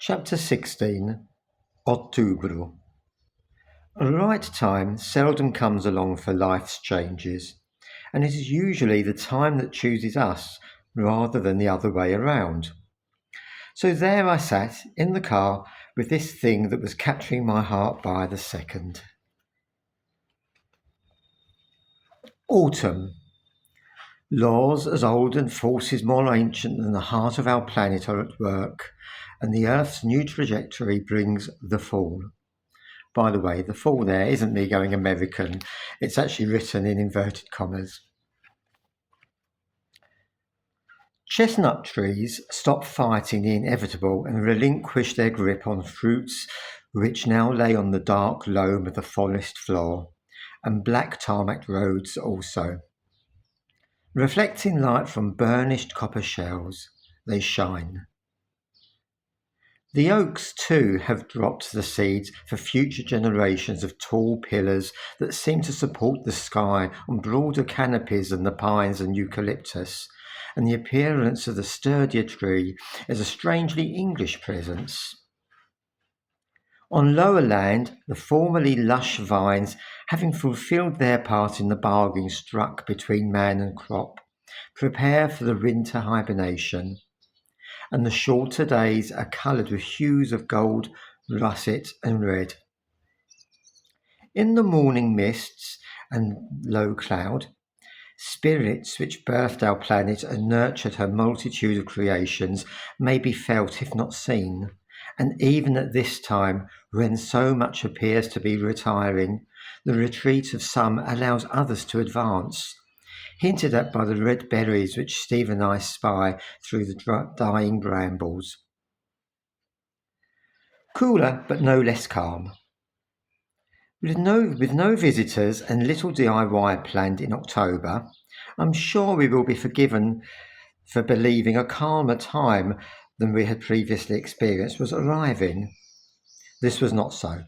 Chapter 16 Outubro. A right time seldom comes along for life's changes, and it is usually the time that chooses us rather than the other way around. So there I sat in the car with this thing that was capturing my heart by the second. Autumn. Laws as old and forces more ancient than the heart of our planet are at work, and the Earth's new trajectory brings the fall. By the way, the fall there isn't me going American. It's actually written in inverted commas. Chestnut trees stop fighting the inevitable and relinquish their grip on fruits which now lay on the dark loam of the forest floor, and black tarmac roads also. Reflecting light from burnished copper shells, they shine. The oaks, too, have dropped the seeds for future generations of tall pillars that seem to support the sky on broader canopies than the pines and eucalyptus, and the appearance of the sturdier tree is a strangely English presence. On lower land, the formerly lush vines, having fulfilled their part in the bargain struck between man and crop, prepare for the winter hibernation, and the shorter days are coloured with hues of gold, russet, and red. In the morning mists and low cloud, spirits which birthed our planet and nurtured her multitude of creations may be felt if not seen, and even at this time, when so much appears to be retiring, the retreat of some allows others to advance, hinted at by the red berries which Steve and I spy through the dying brambles. Cooler, but no less calm. With no visitors and little DIY planned in October, I'm sure we will be forgiven for believing a calmer time than we had previously experienced was arriving. This was not so.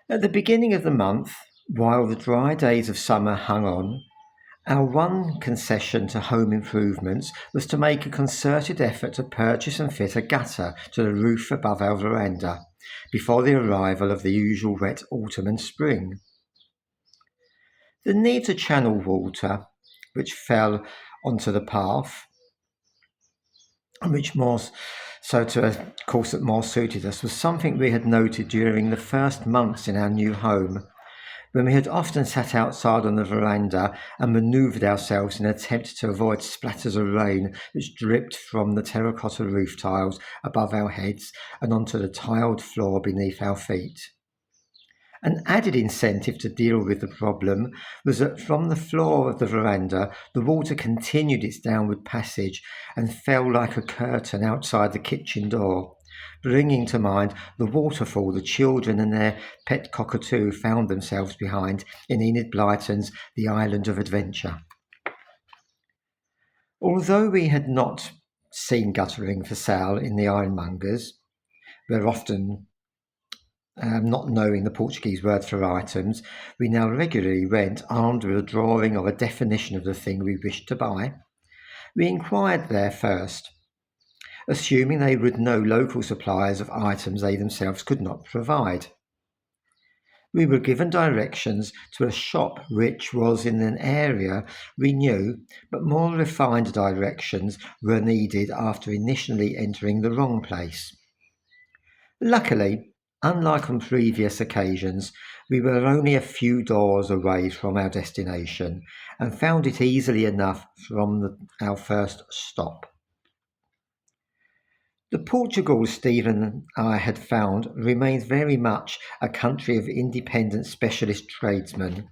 At the beginning of the month, while the dry days of summer hung on, our one concession to home improvements was to make a concerted effort to purchase and fit a gutter to the roof above our veranda before the arrival of the usual wet autumn and spring. The need to channel water, which fell onto the path, and which more so to a course that more suited us, was something we had noted during the first months in our new home, when we had often sat outside on the veranda and manoeuvred ourselves in an attempt to avoid splatters of rain which dripped from the terracotta roof tiles above our heads and onto the tiled floor beneath our feet. An added incentive to deal with the problem was that from the floor of the veranda, the water continued its downward passage and fell like a curtain outside the kitchen door, bringing to mind the waterfall the children and their pet cockatoo found themselves behind in Enid Blyton's The Island of Adventure. Although we had not seen guttering for sale in the ironmongers, where often not knowing the Portuguese word for items, we now regularly went armed with a drawing of a definition of the thing we wished to buy. We inquired there first, assuming they would know local suppliers of items they themselves could not provide. We were given directions to a shop which was in an area we knew, but more refined directions were needed after initially entering the wrong place. Luckily, unlike on previous occasions, we were only a few doors away from our destination and found it easily enough from our first stop. The Portugal Stephen and I had found remains very much a country of independent specialist tradesmen,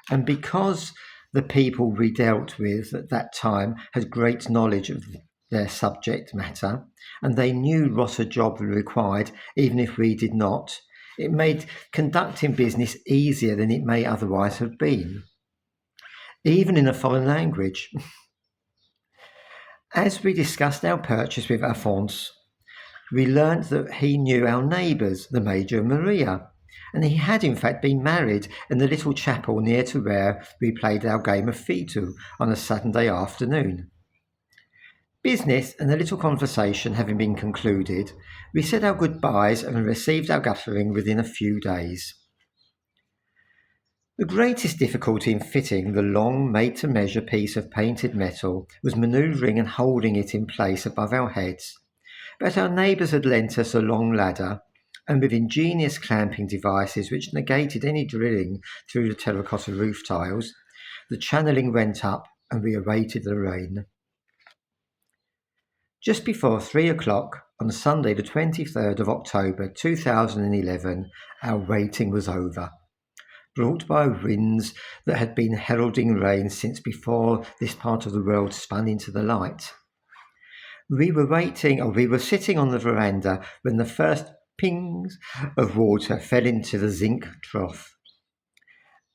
and because the people we dealt with at that time had great knowledge of their subject matter, and they knew what a job required, even if we did not, it made conducting business easier than it may otherwise have been, even in a foreign language. As we discussed our purchase with Alphonse, we learnt that he knew our neighbours, the Major and Maria, and he had in fact been married in the little chapel near to where we played our game of Fitu on a Saturday afternoon. Business and a little conversation having been concluded, we said our goodbyes and received our guttering within a few days. The greatest difficulty in fitting the long, made-to-measure piece of painted metal was manoeuvring and holding it in place above our heads, but our neighbours had lent us a long ladder, and with ingenious clamping devices which negated any drilling through the terracotta roof tiles, the channelling went up and we awaited the rain. Just before 3 o'clock on Sunday the 23rd of October 2011, our waiting was over, brought by winds that had been heralding rain since before this part of the world spun into the light. We were sitting on the veranda when the first pings of water fell into the zinc trough.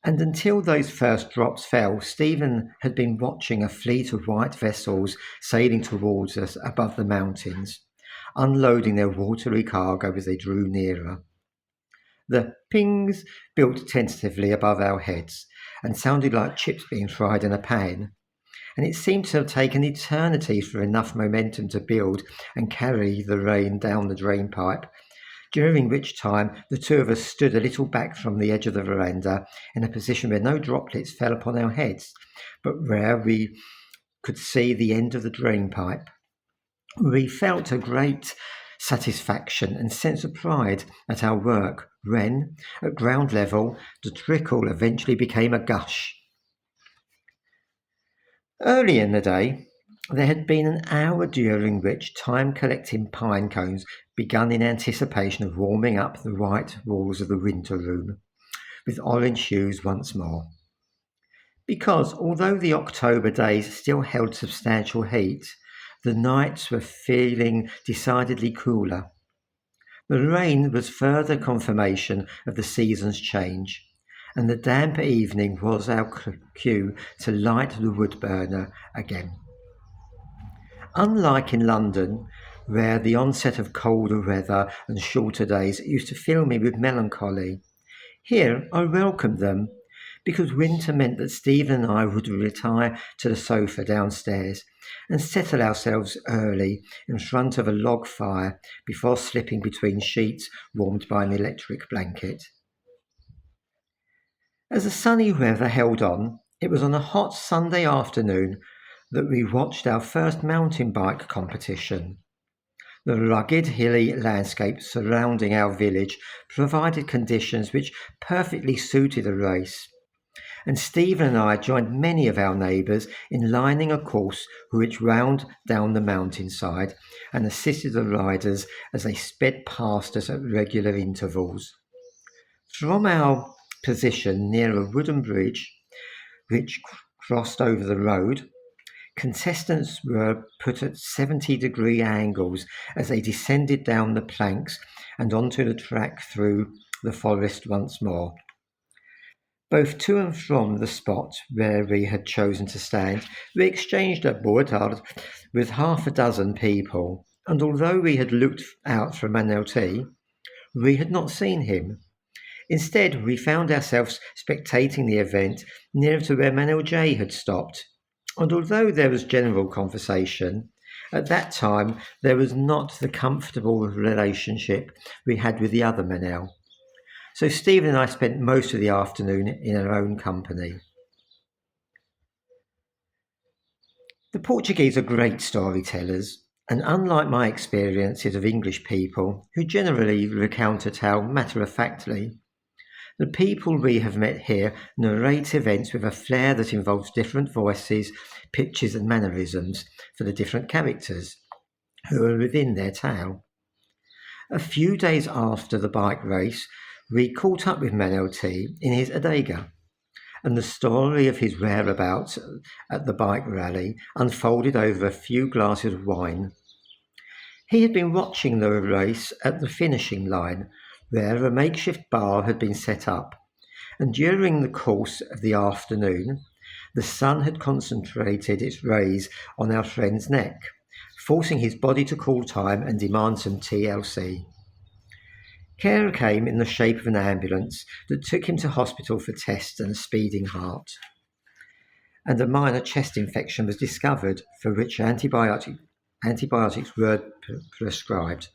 And until those first drops fell, Stephen had been watching a fleet of white vessels sailing towards us above the mountains, unloading their watery cargo as they drew nearer. The pings built tentatively above our heads and sounded like chips being fried in a pan, and it seemed to have taken eternity for enough momentum to build and carry the rain down the drain pipe, during which time the two of us stood a little back from the edge of the veranda in a position where no droplets fell upon our heads, but where we could see the end of the drain pipe. We felt a great satisfaction and sense of pride at our work when, at ground level, the trickle eventually became a gush. Early in the day, there had been an hour during which time-collecting pine cones begun in anticipation of warming up the white walls of the winter room with orange hues once more. Because although the October days still held substantial heat, the nights were feeling decidedly cooler. The rain was further confirmation of the season's change, and the damp evening was our cue to light the wood burner again. Unlike in London, where the onset of colder weather and shorter days used to fill me with melancholy, here I welcomed them, because winter meant that Stephen and I would retire to the sofa downstairs and settle ourselves early in front of a log fire before slipping between sheets warmed by an electric blanket. As the sunny weather held on, it was on a hot Sunday afternoon that we watched our first mountain bike competition. The rugged, hilly landscape surrounding our village provided conditions which perfectly suited a race, and Stephen and I joined many of our neighbours in lining a course which wound down the mountainside and assisted the riders as they sped past us at regular intervals. From our position near a wooden bridge which crossed over the road, contestants were put at 70-degree angles as they descended down the planks and onto the track through the forest once more. Both to and from the spot where we had chosen to stand, we exchanged a bourrade with half a dozen people, and although we had looked out for Manuel T, we had not seen him. Instead, we found ourselves spectating the event near to where Manuel J had stopped, and although there was general conversation, at that time there was not the comfortable relationship we had with the other Manuel. So Stephen and I spent most of the afternoon in our own company. The Portuguese are great storytellers, and unlike my experiences of English people, who generally recount a tale matter-of-factly, the people we have met here narrate events with a flair that involves different voices, pitches and mannerisms for the different characters who are within their tale. A few days after the bike race, we caught up with Manuel T in his adega, and the story of his whereabouts at the bike rally unfolded over a few glasses of wine. He had been watching the race at the finishing line, where a makeshift bar had been set up, and during the course of the afternoon, the sun had concentrated its rays on our friend's neck, forcing his body to call time and demand some TLC. Care came in the shape of an ambulance that took him to hospital for tests and a speeding heart. And a minor chest infection was discovered, for which antibiotic antibiotics were prescribed.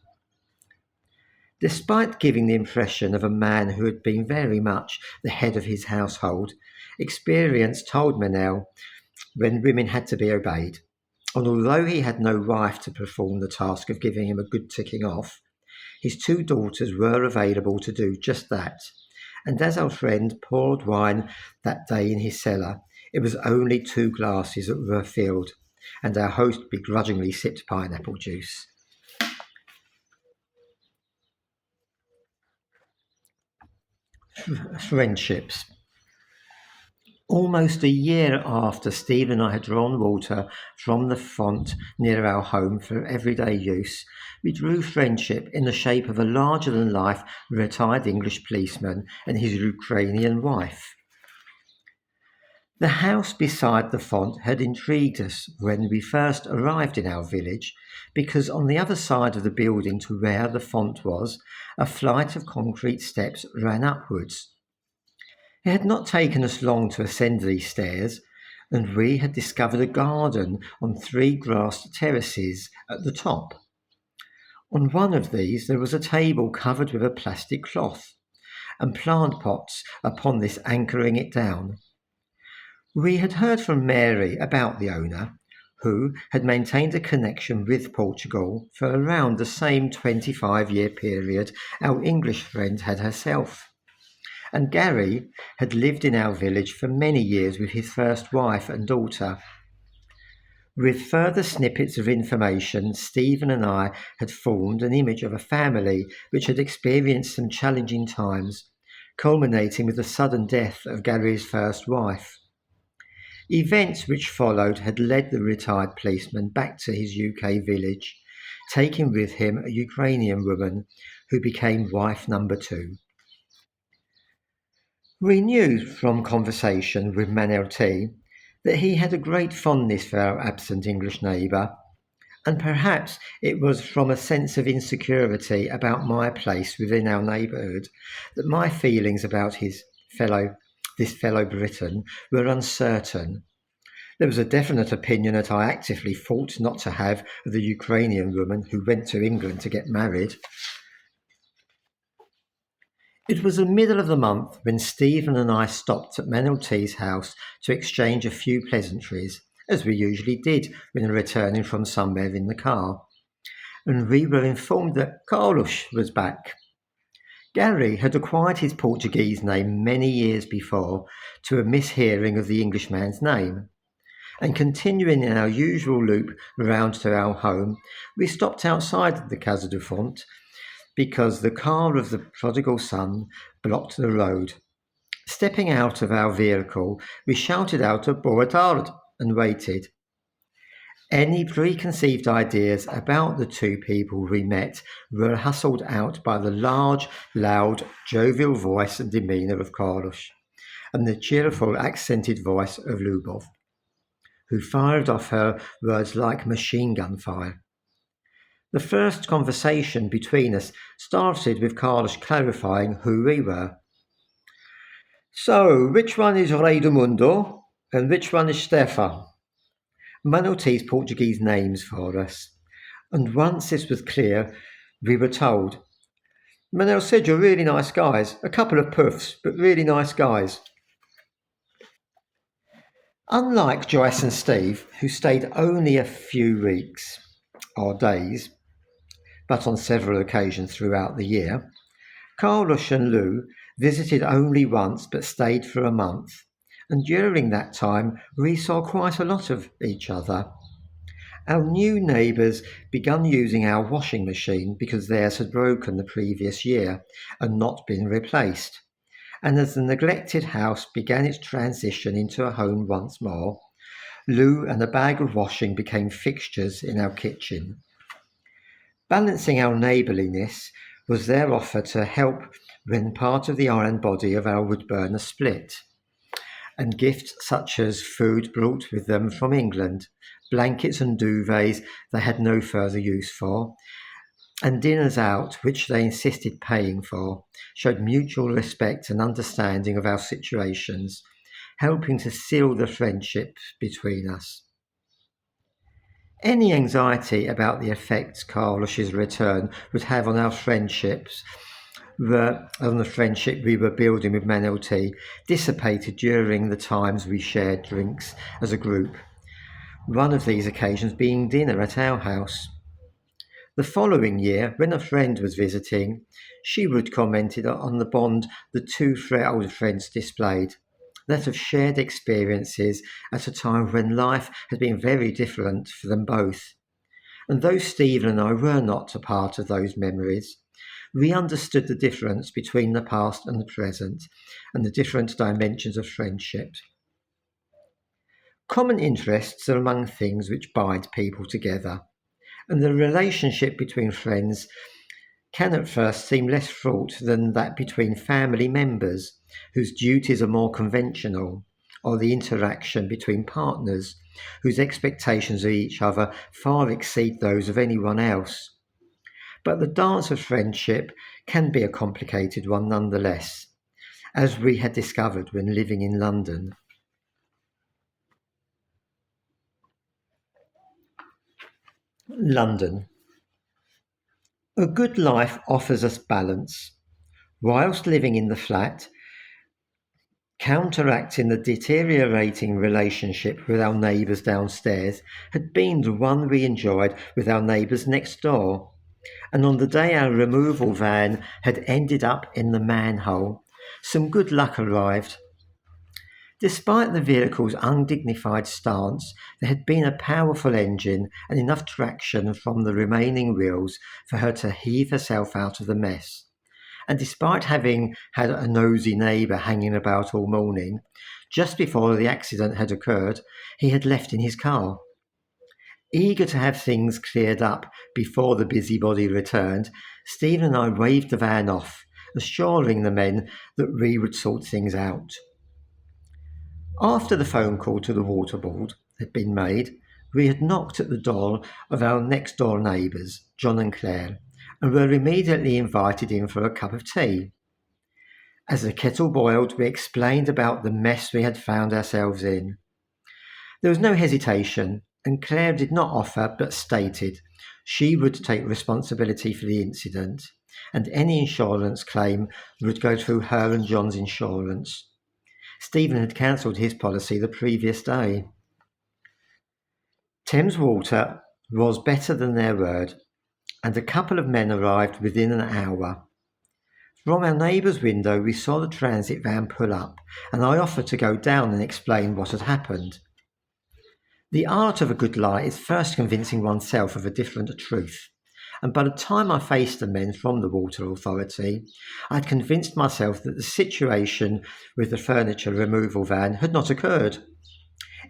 Despite giving the impression of a man who had been very much the head of his household, experience told Manel when women had to be obeyed. And although he had no wife to perform the task of giving him a good ticking off, his two daughters were available to do just that. And as our friend poured wine that day in his cellar, it was only 2 glasses that were filled, and our host begrudgingly sipped pineapple juice. Friendships. Almost a year after Steve and I had drawn water from the font near our home for everyday use, we drew friendship in the shape of a larger-than-life retired English policeman and his Ukrainian wife. The house beside the font had intrigued us when we first arrived in our village because on the other side of the building to where the font was, a flight of concrete steps ran upwards. It had not taken us long to ascend these stairs, and we had discovered a garden on 3 grassed terraces at the top. On one of these there was a table covered with a plastic cloth, and plant pots upon this anchoring it down. We had heard from Mary about the owner, who had maintained a connection with Portugal for around the same 25-year period our English friend had herself. And Gary had lived in our village for many years with his first wife and daughter. With further snippets of information, Stephen and I had formed an image of a family which had experienced some challenging times, culminating with the sudden death of Gary's first wife. Events which followed had led the retired policeman back to his UK village, taking with him a Ukrainian woman who became wife number 2. We knew from conversation with Manel T that he had a great fondness for our absent English neighbour, and perhaps it was from a sense of insecurity about my place within our neighbourhood that my feelings about this fellow Briton were uncertain. There was a definite opinion that I actively fought not to have of the Ukrainian woman who went to England to get married. It was the middle of the month when Stephen and I stopped at Manel T's house to exchange a few pleasantries, as we usually did when returning from somewhere in the car, and we were informed that Carlos was back. Gary had acquired his Portuguese name many years before to a mishearing of the Englishman's name, and continuing in our usual loop round to our home, we stopped outside the Casa de Font because the car of the prodigal son blocked the road. Stepping out of our vehicle, we shouted out a boa tarde and waited. Any preconceived ideas about the two people we met were hustled out by the large, loud, jovial voice and demeanour of Carlos, and the cheerful, accented voice of Lubov, who fired off her words like machine gun fire. The first conversation between us started with Carlos clarifying who we were. So, which one is Raimundo and which one is Stefan? Manel T's Portuguese names for us. And once this was clear, we were told, Manel said you're really nice guys, a couple of puffs, but really nice guys. Unlike Joyce and Steve, who stayed only a few weeks or days, but on several occasions throughout the year, Carlos and Lou visited only once but stayed for a month, and during that time we saw quite a lot of each other. Our new neighbours began using our washing machine because theirs had broken the previous year and not been replaced, and as the neglected house began its transition into a home once more, Lou and a bag of washing became fixtures in our kitchen. Balancing our neighbourliness was their offer to help when part of the iron body of our wood burner split, and gifts such as food brought with them from England, blankets and duvets they had no further use for, and dinners out which they insisted paying for, showed mutual respect and understanding of our situations, helping to seal the friendship between us. Any anxiety about the effects Carlos's return would have on our friendships, on the friendship we were building with Manuel T, dissipated during the times we shared drinks as a group, one of these occasions being dinner at our house. The following year, when a friend was visiting, she would commented on the bond the two old friends displayed, that of shared experiences at a time when life had been very different for them both. And though Stephen and I were not a part of those memories, we understood the difference between the past and the present, and the different dimensions of friendship. Common interests are among things which bind people together, and the relationship between friends can at first seem less fraught than that between family members, whose duties are more conventional, or the interaction between partners, whose expectations of each other far exceed those of anyone else. But the dance of friendship can be a complicated one nonetheless, as we had discovered when living in London. London. A good life offers us balance. Whilst living in the flat, counteracting the deteriorating relationship with our neighbours downstairs had been the one we enjoyed with our neighbours next door. And on the day our removal van had ended up in the manhole, some good luck arrived. Despite the vehicle's undignified stance, there had been a powerful engine and enough traction from the remaining wheels for her to heave herself out of the mess. And despite having had a nosy neighbour hanging about all morning, just before the accident had occurred, he had left in his car. Eager to have things cleared up before the busybody returned, Stephen and I waved the van off, assuring the men that we would sort things out. After the phone call to the water board had been made, we had knocked at the door of our next door neighbours, John and Claire, and were immediately invited in for a cup of tea. As the kettle boiled, we explained about the mess we had found ourselves in. There was no hesitation, and Claire did not offer but stated she would take responsibility for the incident, and any insurance claim would go through her and John's insurance. Stephen had cancelled his policy the previous day. Thames Water was better than their word, and a couple of men arrived within an hour. From our neighbour's window we saw the transit van pull up, and I offered to go down and explain what had happened. The art of a good lie is first convincing oneself of a different truth, and by the time I faced the men from the Water Authority, I had convinced myself that the situation with the furniture removal van had not occurred.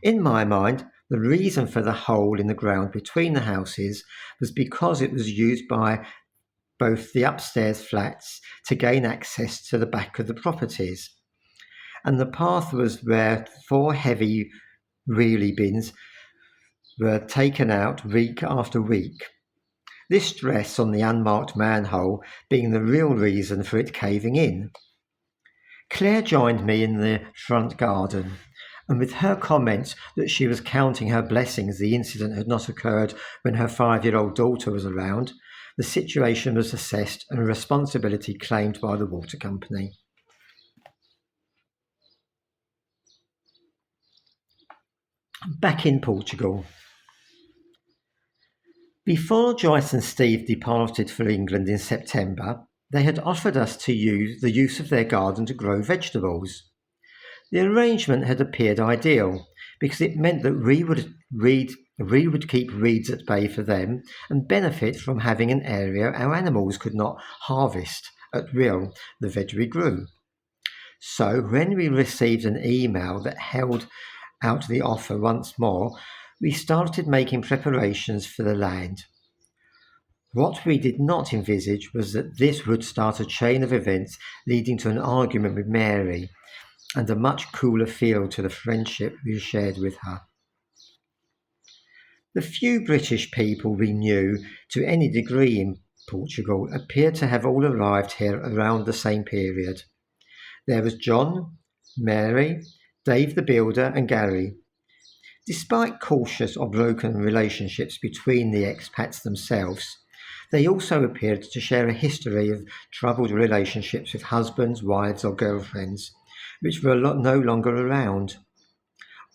In my mind, the reason for the hole in the ground between the houses was because it was used by both the upstairs flats to gain access to the back of the properties, and the path was where 4 heavy wheelie bins were taken out week after week. This stress on the unmarked manhole being the real reason for it caving in. Claire joined me in the front garden, and with her comments that she was counting her blessings the incident had not occurred when her 5-year-old daughter was around, the situation was assessed and responsibility claimed by the water company. Back in Portugal. Before Joyce and Steve departed for England in September, they had offered us to use the use of their garden to grow vegetables. The arrangement had appeared ideal because it meant that we would keep weeds at bay for them and benefit from having an area our animals could not harvest at will the veg we grew. So when we received an email that held out the offer once more, we started making preparations for the land. What we did not envisage was that this would start a chain of events leading to an argument with Mary and a much cooler feel to the friendship we shared with her. The few British people we knew to any degree in Portugal appeared to have all arrived here around the same period. There was John, Mary, Dave the builder and Gary. Despite cautious or broken relationships between the expats themselves, they also appeared to share a history of troubled relationships with husbands, wives, or girlfriends, which were no longer around.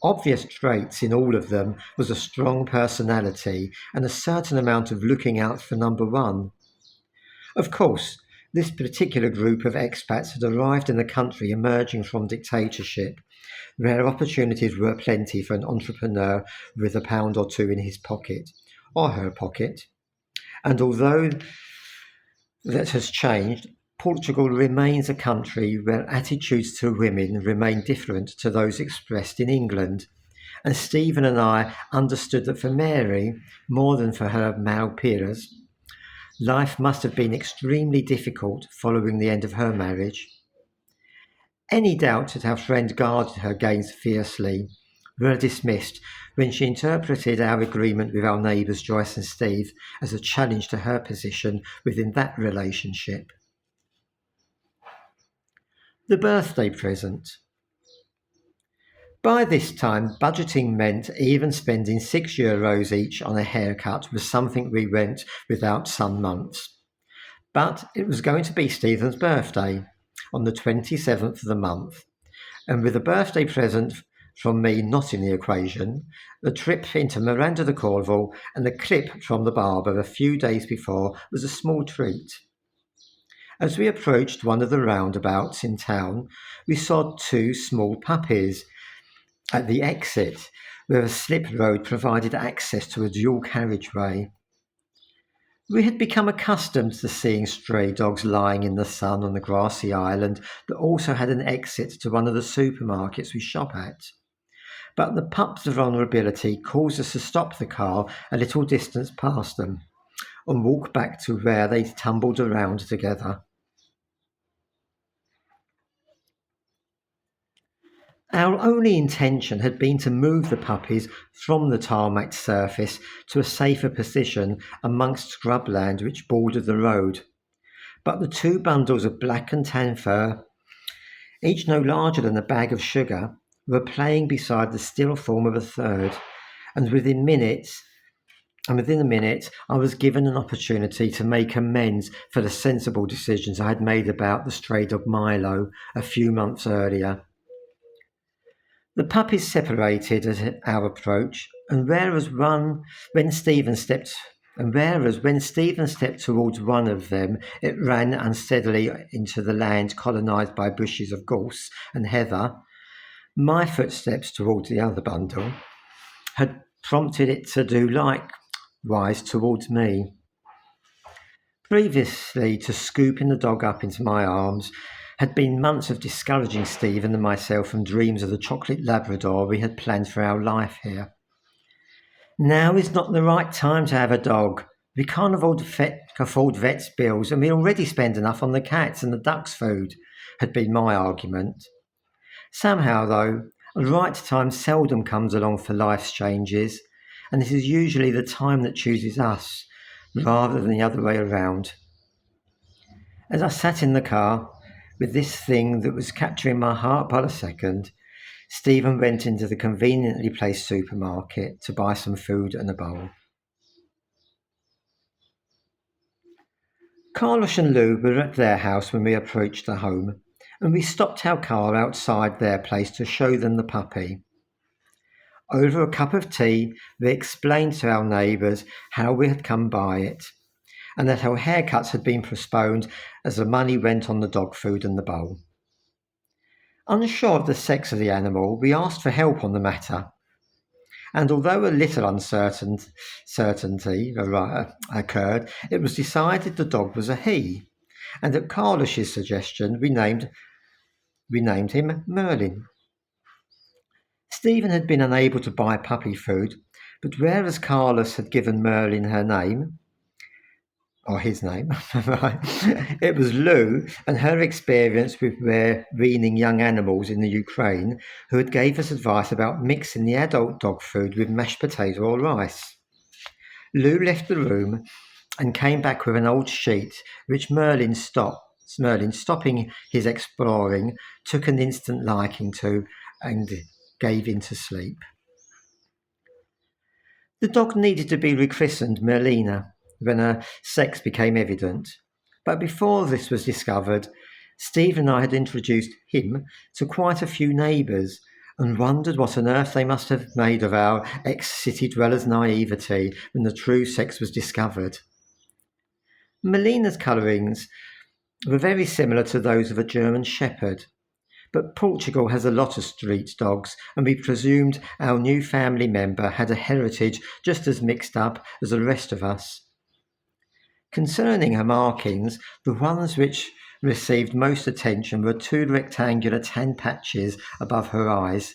Obvious traits in all of them was a strong personality and a certain amount of looking out for number one. Of course, this particular group of expats had arrived in the country emerging from dictatorship, where opportunities were plenty for an entrepreneur with a pound or two in his pocket, or her pocket. And although that has changed, Portugal remains a country where attitudes to women remain different to those expressed in England. And Stephen and I understood that for Mary, more than for her male peers, life must have been extremely difficult following the end of her marriage. Any doubts that our friend guarded her gains fiercely were dismissed when she interpreted our agreement with our neighbours Joyce and Steve as a challenge to her position within that relationship. The birthday present. By this time, budgeting meant even spending €6 each on a haircut was something we went without some months. But it was going to be Stephen's birthday on the 27th of the month, and with a birthday present from me not in the equation, the trip into Miranda de Corval and the clip from the barber a few days before was a small treat. As we approached one of the roundabouts in town, we saw two small puppies at the exit, where a slip road provided access to a dual carriageway. We had become accustomed to seeing stray dogs lying in the sun on the grassy island that also had an exit to one of the supermarkets we shop at. But the pups' vulnerability caused us to stop the car a little distance past them and walk back to where they tumbled around together. Our only intention had been to move the puppies from the tarmac surface to a safer position amongst scrubland which bordered the road. But the two bundles of black and tan fur, each no larger than a bag of sugar, were playing beside the still form of a third, and within a minute I was given an opportunity to make amends for the sensible decisions I had made about the stray dog Milo a few months earlier. The puppies separated at our approach, and whereas when Stephen stepped towards one of them, it ran unsteadily into the land colonised by bushes of gorse and heather, my footsteps towards the other bundle had prompted it to do likewise towards me. Previously to scooping the dog up into my arms had been months of discouraging Stephen and myself from dreams of the chocolate Labrador we had planned for our life here. Now is not the right time to have a dog. We can't afford vet's bills, and we already spend enough on the cats and the ducks' food, had been my argument. Somehow, though, a right time seldom comes along for life's changes, and it is usually the time that chooses us, rather than the other way around. As I sat in the car, with this thing that was capturing my heart by the second, Stephen went into the conveniently placed supermarket to buy some food and a bowl. Carlos and Lou were at their house when we approached the home, and we stopped our car outside their place to show them the puppy. Over a cup of tea, we explained to our neighbours how we had come by it, and that our haircuts had been postponed as the money went on the dog food and the bowl. Unsure of the sex of the animal, we asked for help on the matter, and although a little uncertainty occurred, it was decided the dog was a he, and at Carlos's suggestion we named him Merlin. Stephen had been unable to buy puppy food, but whereas Carlos had given Merlin his name, right, it was Lou and her experience with weaning young animals in the Ukraine who had gave us advice about mixing the adult dog food with mashed potato or rice. Lou left the room and came back with an old sheet, which Merlin, stopping his exploring, took an instant liking to and gave into sleep. The dog needed to be rechristened Merlina when her sex became evident. But before this was discovered, Steve and I had introduced him to quite a few neighbours and wondered what on earth they must have made of our ex-city dwellers' naivety when the true sex was discovered. Melina's colourings were very similar to those of a German shepherd, but Portugal has a lot of street dogs, and we presumed our new family member had a heritage just as mixed up as the rest of us. Concerning her markings, the ones which received most attention were two rectangular tan patches above her eyes,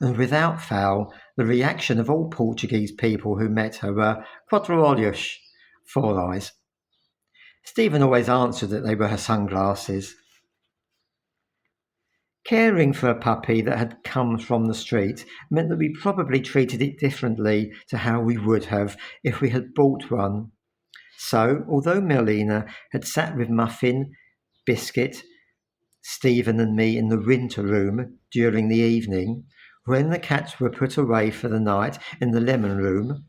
and without fail, the reaction of all Portuguese people who met her were quatro olhos, 4 eyes. Stephen always answered that they were her sunglasses. Caring for a puppy that had come from the street meant that we probably treated it differently to how we would have if we had bought one. So, although Merlina had sat with Muffin, Biscuit, Stephen and me in the winter room during the evening, when the cats were put away for the night in the lemon room,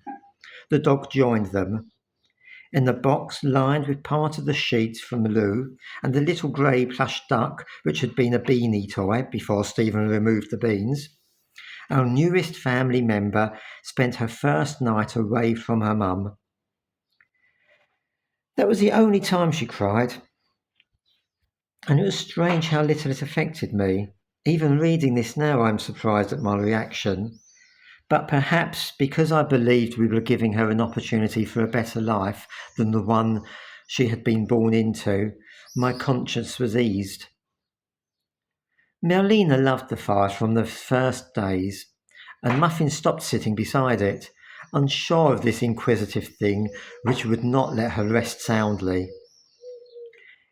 the dog joined them. In the box lined with part of the sheets from Lou and the little grey plush duck which had been a beanie toy before Stephen removed the beans, our newest family member spent her first night away from her mum. That was the only time she cried, and it was strange how little it affected me. Even reading this now, I'm surprised at my reaction. But perhaps because I believed we were giving her an opportunity for a better life than the one she had been born into, my conscience was eased. Merlina loved the fire from the first days, and Muffin stopped sitting beside it, unsure of this inquisitive thing which would not let her rest soundly.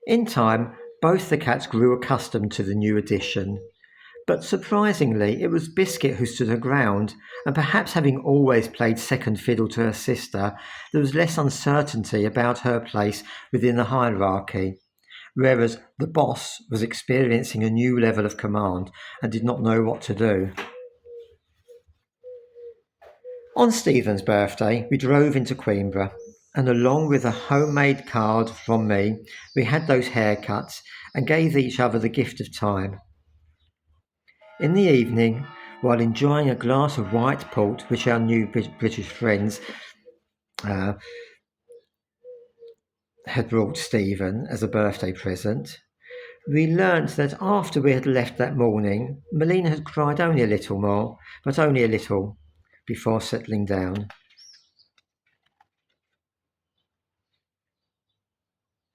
In time, both the cats grew accustomed to the new addition. But surprisingly, it was Biscuit who stood her ground, and perhaps having always played second fiddle to her sister, there was less uncertainty about her place within the hierarchy, whereas the boss was experiencing a new level of command and did not know what to do. On Stephen's birthday, we drove into Queenborough, and along with a homemade card from me, we had those haircuts and gave each other the gift of time. In the evening, while enjoying a glass of white port which our new British friends had brought Stephen as a birthday present, we learnt that after we had left that morning, Melina had cried only a little more, but only a little, before settling down.